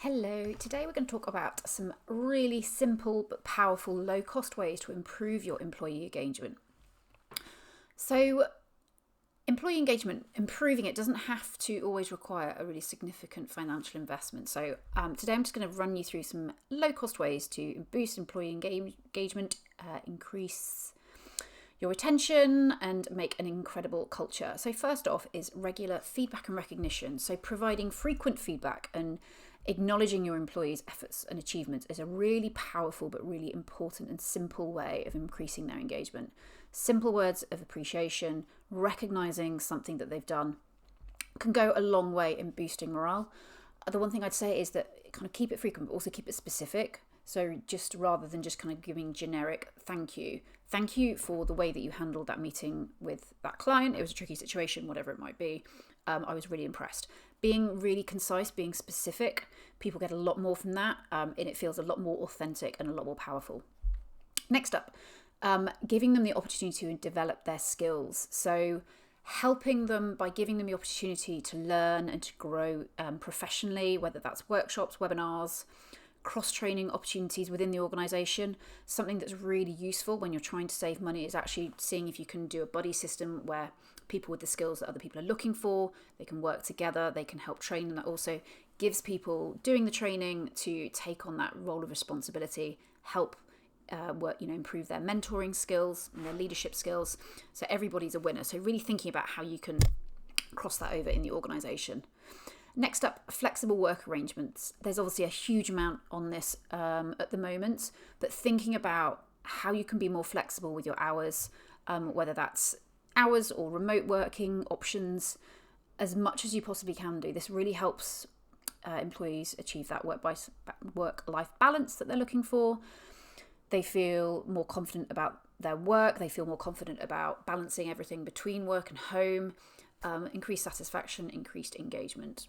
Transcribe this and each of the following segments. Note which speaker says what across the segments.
Speaker 1: Hello, today we're going to talk about some really simple but powerful low-cost ways to improve your employee engagement. So, employee engagement, improving it doesn't have to always require a really significant financial investment. So today I'm just going to run you through some low-cost ways to boost employee engagement, increase your retention and make an incredible culture. So first off is regular feedback and recognition. So providing frequent feedback and acknowledging your employees' efforts and achievements is a really powerful but really important and simple way of increasing their engagement. Simple words of appreciation, recognizing something that they've done can go a long way in boosting morale. The one thing I'd say is that kind of keep it frequent, but also keep it specific. So just rather than just kind of giving generic thank you for the way that you handled that meeting with that client. It was a tricky situation, whatever it might be. I was really impressed. Being really concise, being specific, people get a lot more from that, and it feels a lot more authentic and a lot more powerful. Next up, giving them the opportunity to develop their skills. So helping them by giving them the opportunity to learn and to grow professionally, whether that's workshops, webinars, cross-training opportunities within the organisation. Something that's really useful when you're trying to save money is actually seeing if you can do a buddy system where people with the skills that other people are looking for, they can work together, they can help train, and that also gives people doing the training to take on that role of responsibility, help improve their mentoring skills and their leadership skills. So everybody's a winner. So really thinking about how you can cross that over in the organisation. Next up, flexible work arrangements. There's obviously a huge amount on this at the moment, but thinking about how you can be more flexible with your hours, whether that's hours or remote working options, as much as you possibly can do. This really helps employees achieve that work-life balance that they're looking for. They feel more confident about their work. They feel more confident about balancing everything between work and home, increased satisfaction, increased engagement.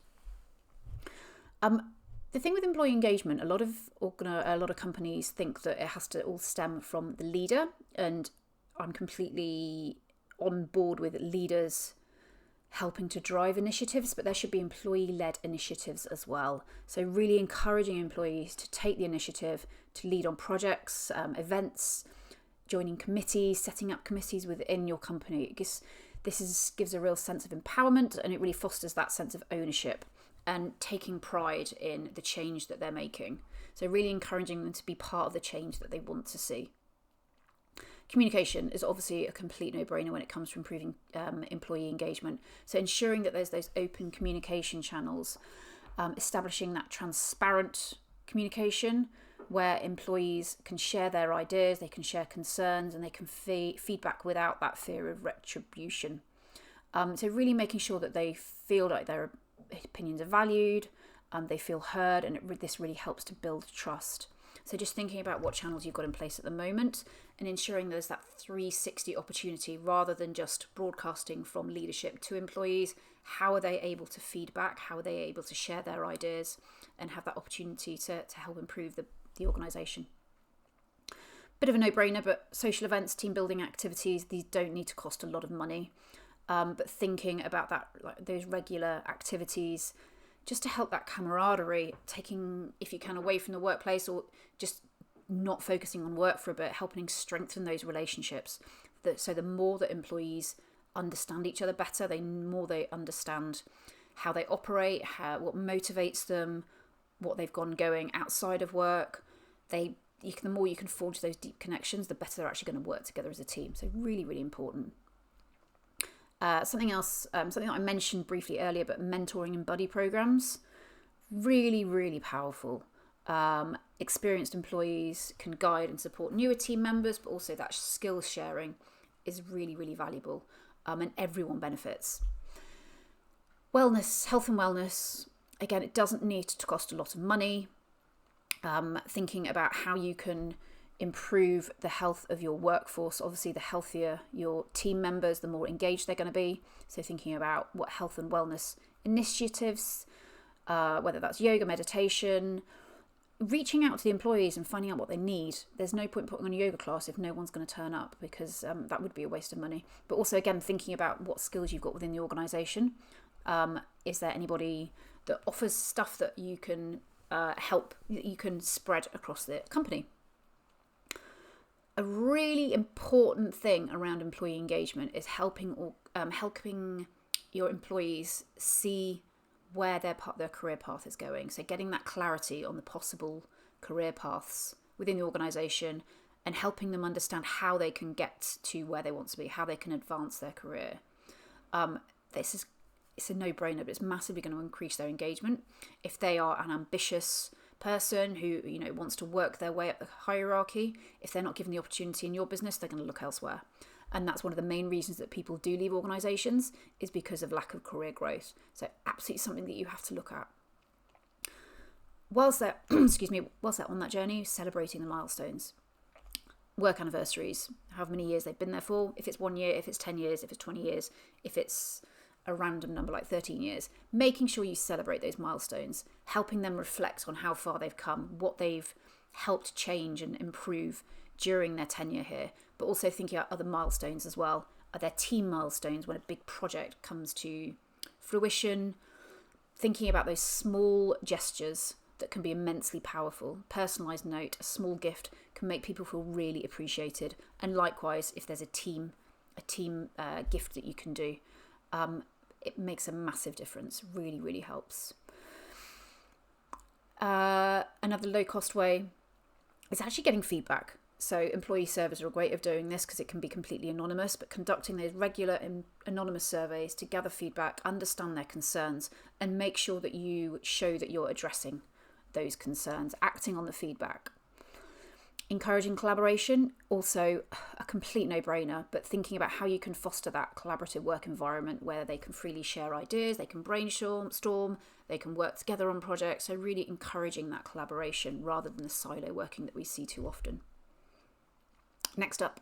Speaker 1: The thing with employee engagement, a lot of companies think that it has to all stem from the leader, and I'm completely on board with leaders helping to drive initiatives, but there should be employee-led initiatives as well. So really encouraging employees to take the initiative to lead on projects, events, joining committees, setting up committees within your company. This gives a real sense of empowerment, and it really fosters that sense of ownership and taking pride in the change that they're making. So really encouraging them to be part of the change that they want to see. Communication is obviously a complete no-brainer when it comes to improving employee engagement. So ensuring that there's those open communication channels, establishing that transparent communication where employees can share their ideas, they can share concerns, and they can feedback without that fear of retribution. So really making sure that they feel like their opinions are valued, they feel heard, and this really helps to build trust. So just thinking about what channels you've got in place at the moment and ensuring there's that 360 opportunity rather than just broadcasting from leadership to employees. How are they able to feedback? How are they able to share their ideas and have that opportunity to help improve the organisation? Bit of a no-brainer, but social events, team building activities, these don't need to cost a lot of money. But thinking about that, like those regular activities, just to help that camaraderie, taking, if you can, away from the workplace or just not focusing on work for a bit, helping strengthen those relationships. So the more that employees understand each other better, the more they understand how they operate, what motivates them, what they've got going outside of work. The more you can forge those deep connections, the better they're actually going to work together as a team. So really, really important. Something that I mentioned briefly earlier, but mentoring and buddy programs, really, really powerful. Experienced employees can guide and support newer team members, but also that skills sharing is really, really valuable, and everyone benefits. Wellness, health and wellness, again, it doesn't need to cost a lot of money. Thinking about how you can improve the health of your workforce. Obviously, the healthier your team members, the more engaged they're going to be. So thinking about what health and wellness initiatives, whether that's yoga, meditation, reaching out to the employees and finding out what they need. There's no point putting on a yoga class if no one's going to turn up, because that would be a waste of money. But also, again, thinking about what skills you've got within the organisation. Is there anybody that offers stuff that you can help that you can spread across the company. A really important thing around employee engagement is helping your employees see where their career path is going. So getting that clarity on the possible career paths within the organisation and helping them understand how they can get to where they want to be, how they can advance their career. It's a no-brainer, but it's massively going to increase their engagement. If they are an ambitious person who wants to work their way up the hierarchy, if they're not given the opportunity in your business, they're going to look elsewhere. And that's one of the main reasons that people do leave organisations, is because of lack of career growth. So absolutely something that you have to look at. Whilst they're on that journey, celebrating the milestones. Work anniversaries, however many years they've been there for. If it's 1 year, if it's 10 years, if it's 20 years, if it's a random number like 13 years, making sure you celebrate those milestones, helping them reflect on how far they've come, what they've helped change and improve during their tenure here, but also thinking about other milestones as well. Are there team milestones when a big project comes to fruition? Thinking about those small gestures that can be immensely powerful. Personalised note, a small gift can make people feel really appreciated. And likewise, if there's a team gift that you can do, it makes a massive difference. Really, really helps. Another low-cost way is actually getting feedback. So employee surveys are a great way of doing this because it can be completely anonymous, but conducting those regular anonymous surveys to gather feedback, understand their concerns, and make sure that you show that you're addressing those concerns, acting on the feedback. Encouraging collaboration, also a complete no-brainer, but thinking about how you can foster that collaborative work environment where they can freely share ideas, they can brainstorm, they can work together on projects. So really encouraging that collaboration rather than the silo working that we see too often. Next up,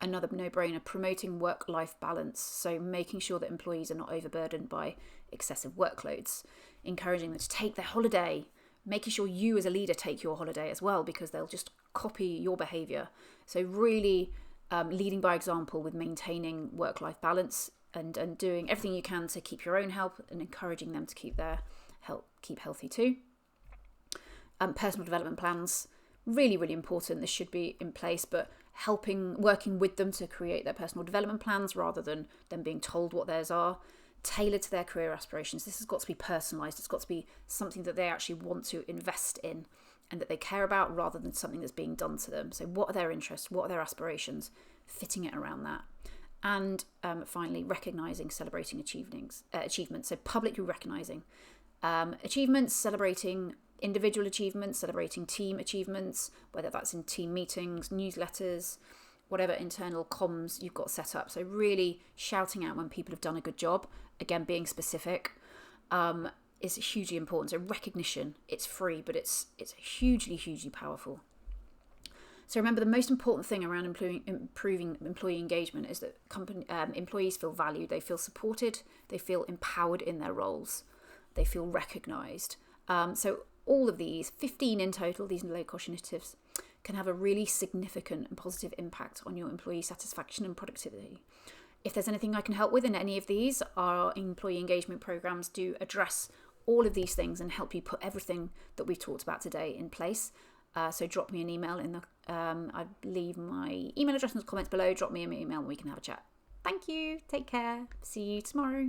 Speaker 1: another no-brainer, promoting work-life balance. So making sure that employees are not overburdened by excessive workloads, encouraging them to take their holiday, making sure you as a leader take your holiday as well, because they'll just copy your behaviour. So really leading by example with maintaining work-life balance and doing everything you can to keep your own health and encouraging them to keep healthy too. Personal development plans, really, really important. This should be in place, but working with them to create their personal development plans rather than them being told what theirs are. Tailored to their career aspirations. This has got to be personalised. It's got to be something that they actually want to invest in and that they care about rather than something that's being done to them. So what are their interests? What are their aspirations? Fitting it around that. And finally, recognising, celebrating achievements. So publicly recognising achievements, celebrating individual achievements, celebrating team achievements, whether that's in team meetings, newsletters, whatever internal comms you've got set up. So really shouting out when people have done a good job, again, being specific, is hugely important. So recognition, it's free, but it's hugely, hugely powerful. So remember, the most important thing around improving employee engagement is that employees feel valued, they feel supported, they feel empowered in their roles, they feel recognised. So all of these, 15 in total, these low-cost initiatives, can have a really significant and positive impact on your employee satisfaction and productivity. If there's anything I can help with in any of these, our employee engagement programs do address all of these things and help you put everything that we've talked about today in place. So drop me an email I leave my email address in the comments below. Drop me an email and we can have a chat. Thank you. Take care. See you tomorrow.